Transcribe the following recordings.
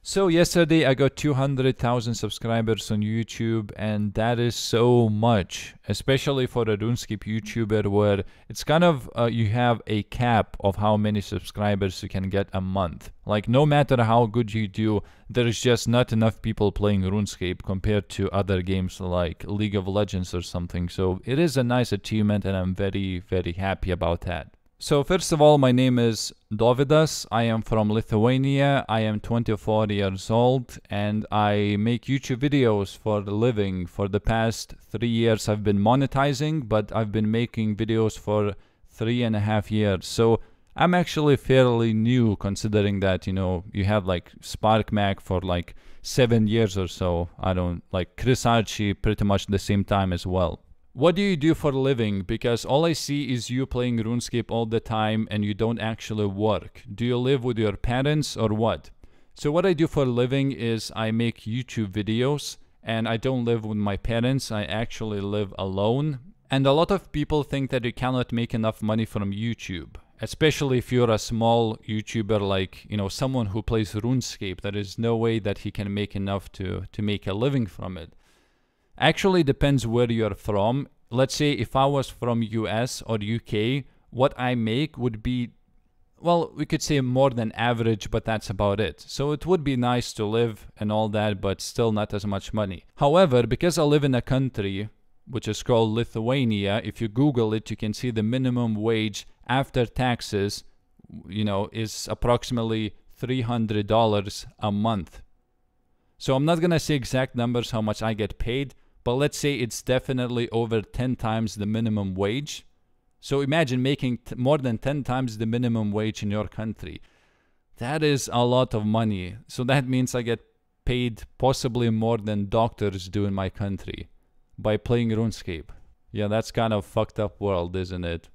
So yesterday I got 200,000 subscribers on YouTube, and that is so much, especially for a RuneScape YouTuber where it's kind of you have a cap of how many subscribers you can get a month. Like no matter how good you do, there's just not enough people playing RuneScape compared to other games like League of Legends or something. So it is a nice achievement and I'm very, very happy about that. So first of all, my name is Dovydas. I am from Lithuania. I am 24 years old and I make YouTube videos for a living. For the past 3 years I've been monetizing, but I've been making videos for 3.5 years. So I'm actually fairly new considering that, you know, you have like SparkMac for like 7 years or so. I don't like Chris Archie pretty much the same time as well. What do you do for a living? Because all I see is you playing RuneScape all the time and you don't actually work. Do you live with your parents or what? So what I do for a living is I make YouTube videos and I don't live with my parents. I actually live alone. And a lot of people think that you cannot make enough money from YouTube. Especially if you're a small YouTuber like, you know, someone who plays RuneScape. There is no way that he can make enough to make a living from it. Actually depends where you're from. Let's say if I was from US or UK, what I make would be, well, we could say more than average, but that's about it. So it would be nice to live and all that, but still not as much money. However, because I live in a country which is called Lithuania, if you Google it, you can see the minimum wage after taxes, you know, is approximately $300 a month. So I'm not gonna say exact numbers how much I get paid, but let's say it's definitely over 10 times the minimum wage. So imagine making more than 10 times the minimum wage in your country. That is a lot of money. So that means I get paid possibly more than doctors do in my country by playing RuneScape. Yeah, that's kind of fucked up world, isn't it?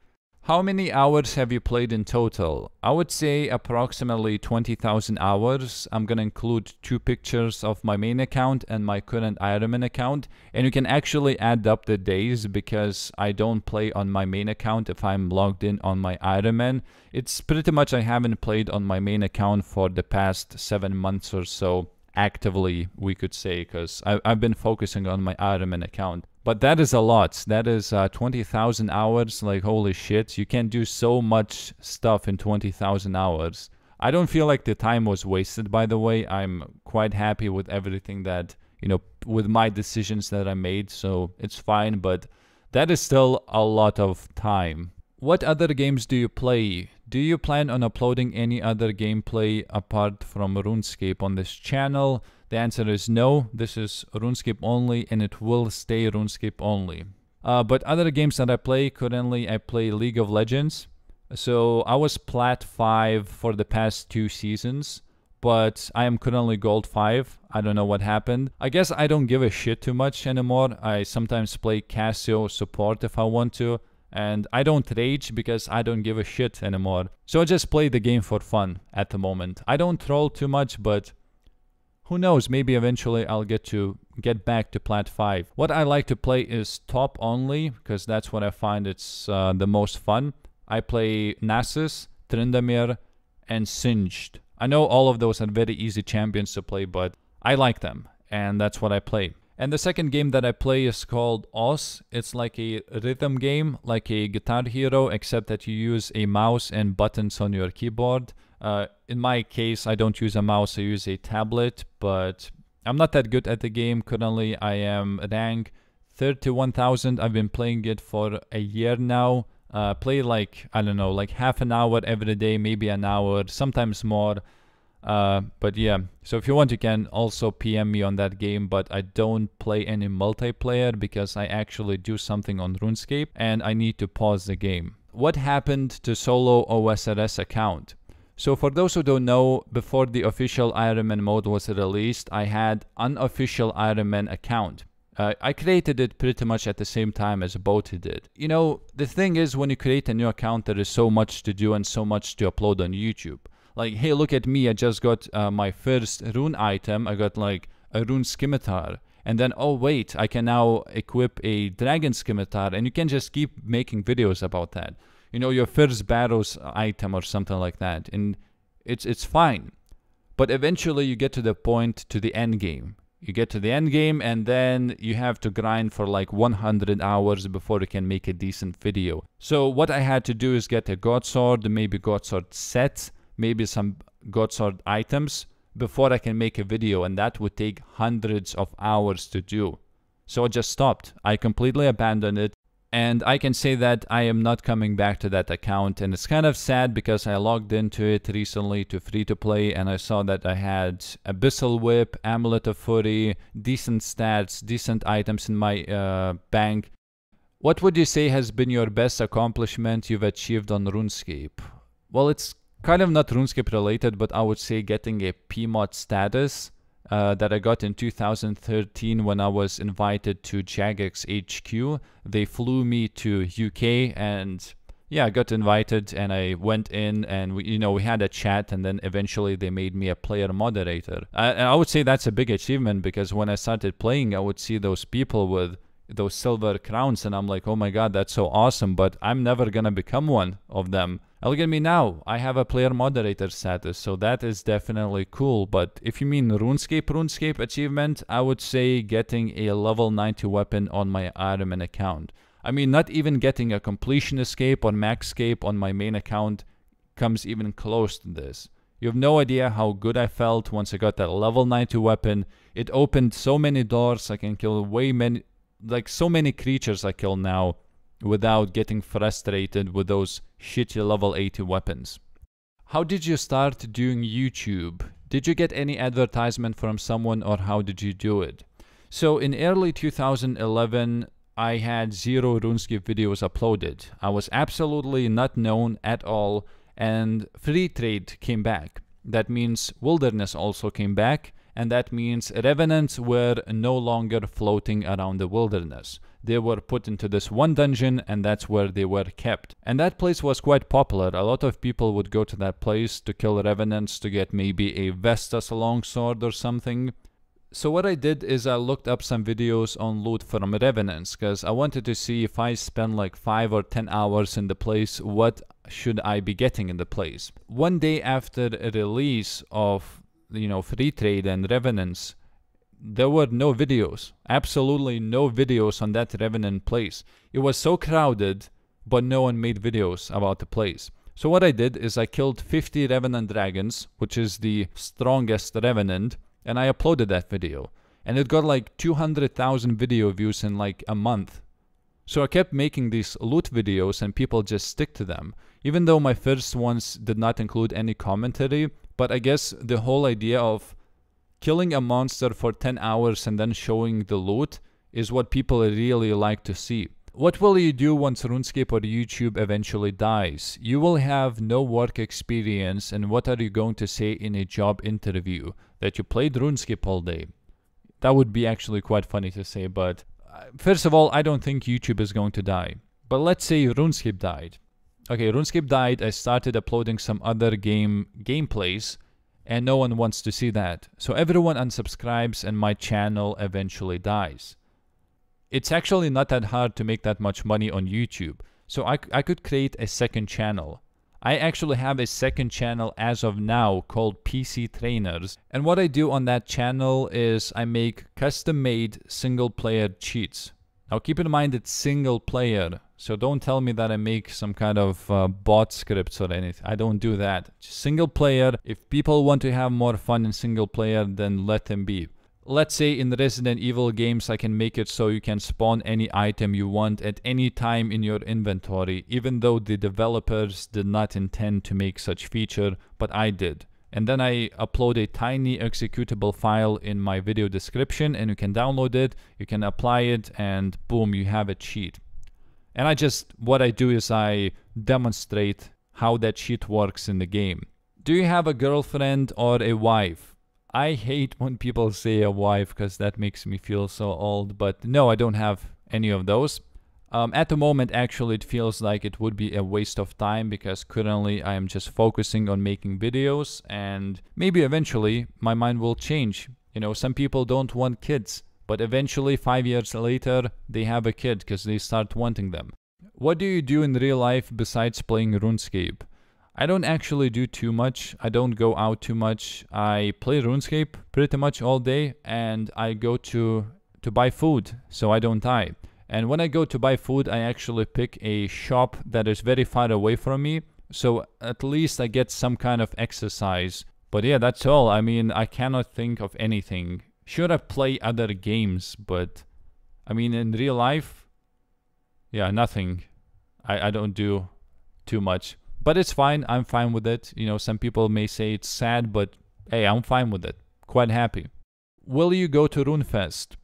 How many hours have you played in total? I would say approximately 20,000 hours. I'm gonna include 2 pictures of my main account and my current Ironman account. And you can actually add up the days because I don't play on my main account if I'm logged in on my Ironman. It's pretty much I haven't played on my main account for the past 7 months or so. Actively, we could say, because I've been focusing on my Ironman account. But that is a lot. That is 20,000 hours. Like, holy shit, you can do so much stuff in 20,000 hours. I don't feel like the time was wasted, by the way. I'm quite happy with everything that, you know, with my decisions that I made, so it's fine, but that is still a lot of time. What other games do you play? Do you plan on uploading any other gameplay apart from RuneScape on this channel? The answer is no. This is RuneScape only and it will stay RuneScape only. But other games that I play, currently I play League of Legends. So I was Plat 5 for the past 2 seasons, but I am currently Gold 5. I don't know what happened. I guess I don't give a shit too much anymore. I sometimes play Cassio support if I want to. And I don't rage because I don't give a shit anymore. So I just play the game for fun at the moment. I don't troll too much, but who knows, maybe eventually I'll get back to Plat 5. What I like to play is top only, because that's what I find it's the most fun. I play Nasus, Tryndamere, and Singed. I know all of those are very easy champions to play, but I like them, and that's what I play. And the second game that I play is called Oz. It's like a rhythm game, like a Guitar Hero, except that you use a mouse and buttons on your keyboard. In my case, I don't use a mouse, I use a tablet, but I'm not that good at the game. Currently, I am rank 31,000. I've been playing it for a year now. Play like, I don't know, like half an hour every day, maybe an hour, sometimes more. But yeah, so if you want, you can also PM me on that game, but I don't play any multiplayer because I actually do something on RuneScape and I need to pause the game. What happened to solo OSRS account? So for those who don't know, before the official Ironman mode was released, I had unofficial Ironman account. I created it pretty much at the same time as Boaty did. You know, the thing is, when you create a new account, there is so much to do and so much to upload on YouTube. Like, hey, look at me, I just got my first rune item. I got like a rune scimitar. And then, oh wait, I can now equip a dragon scimitar, and you can just keep making videos about that. You know, your first battles item or something like that. And it's fine. But eventually you get to the point, to the end game. You get to the end game and then you have to grind for like 100 hours before you can make a decent video. So what I had to do is get a God Sword, maybe God Sword set, maybe some God Sword items before I can make a video, and that would take hundreds of hours to do. So I just stopped. I completely abandoned it. And I can say that I am not coming back to that account, and it's kind of sad because I logged into it recently to free-to-play and I saw that I had Abyssal Whip, Amulet of Fury, decent stats, decent items in my bank. What would you say has been your best accomplishment you've achieved on RuneScape? Well, it's kind of not RuneScape related, but I would say getting a PMod status that I got in 2013 when I was invited to Jagex HQ. They flew me to UK and yeah, I got invited and I went in and we had a chat, and then eventually they made me a player moderator. And I would say that's a big achievement because when I started playing, I would see those people with those silver crowns and I'm like, oh my god, that's so awesome, but I'm never gonna become one of them. Look at me now, I have a player moderator status, so that is definitely cool. But if you mean RuneScape achievement, I would say getting a level 90 weapon on my Iron Man account. I mean, not even getting a completion escape on Maxscape on my main account comes even close to this. You have no idea how good I felt once I got that level 90 weapon. It opened so many doors. I can kill so many creatures I kill now without getting frustrated with those shitty level 80 weapons. How did you start doing YouTube? Did you get any advertisement from someone, or how did you do it? So in early 2011, I had 0 RuneScape videos uploaded. I was absolutely not known at all, and free trade came back. That means Wilderness also came back, and that means Revenants were no longer floating around the Wilderness. They were put into this one dungeon, and that's where they were kept. And that place was quite popular. A lot of people would go to that place to kill Revenants, to get maybe a Vestas longsword or something. So what I did is I looked up some videos on loot from Revenants, because I wanted to see if I spend like 5 or 10 hours in the place, what should I be getting in the place. One day after a release of free trade and Revenants, there were no videos, absolutely no videos on that Revenant place. It was so crowded, but no one made videos about the place. So what I did is I killed 50 Revenant dragons, which is the strongest Revenant, and I uploaded that video. And it got like 200,000 video views in like a month. So I kept making these loot videos and people just stick to them. Even though my first ones did not include any commentary, but I guess the whole idea of killing a monster for 10 hours and then showing the loot is what people really like to see. What will you do once RuneScape or YouTube eventually dies? You will have no work experience, and what are you going to say in a job interview? That you played RuneScape all day? That would be actually quite funny to say, but first of all, I don't think YouTube is going to die. But let's say RuneScape died. Okay, RuneScape died, I started uploading some other gameplays, and no one wants to see that. So everyone unsubscribes and my channel eventually dies. It's actually not that hard to make that much money on YouTube. So I could create a second channel. I actually have a second channel as of now called PC Trainers. And what I do on that channel is I make custom-made single-player cheats. Now keep in mind it's single player, so don't tell me that I make some kind of bot scripts or anything. I don't do that. Just single player. If people want to have more fun in single player, then let them be. Let's say in Resident Evil games I can make it so you can spawn any item you want at any time in your inventory, even though the developers did not intend to make such feature, but I did. And then I upload a tiny executable file in my video description and you can download it, you can apply it, and boom, you have a cheat. And what I do is I demonstrate how that cheat works in the game. Do you have a girlfriend or a wife? I hate when people say a wife because that makes me feel so old, but no, I don't have any of those. At the moment, actually, it feels like it would be a waste of time because currently I am just focusing on making videos, and maybe eventually my mind will change. Some people don't want kids, but eventually 5 years later they have a kid because they start wanting them. What do you do in real life besides playing RuneScape? I don't actually do too much. I don't go out too much. I play RuneScape pretty much all day, and I go to buy food so I don't die. And when I go to buy food, I actually pick a shop that is very far away from me, so at least I get some kind of exercise. But yeah, that's all. I mean, I cannot think of anything. Should I play other games, but I mean, in real life, yeah, nothing. I don't do too much. But it's fine. I'm fine with it. You know, some people may say it's sad, but hey, I'm fine with it. Quite happy. Will you go to RuneFest?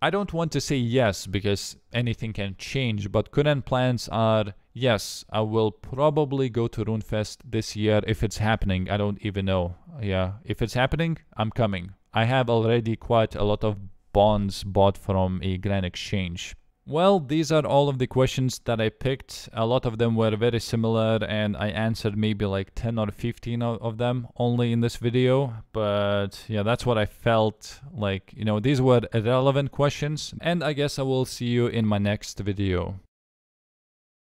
I don't want to say yes because anything can change, but current plans are yes, I will probably go to RuneFest this year if it's happening. I don't even know. Yeah, if it's happening, I'm coming. I have already quite a lot of bonds bought from a Grand Exchange. Well, these are all of the questions that I picked. A lot of them were very similar, and I answered maybe like 10 or 15 of them only in this video. But yeah, that's what I felt like. You know, these were irrelevant questions, and I guess I will see you in my next video.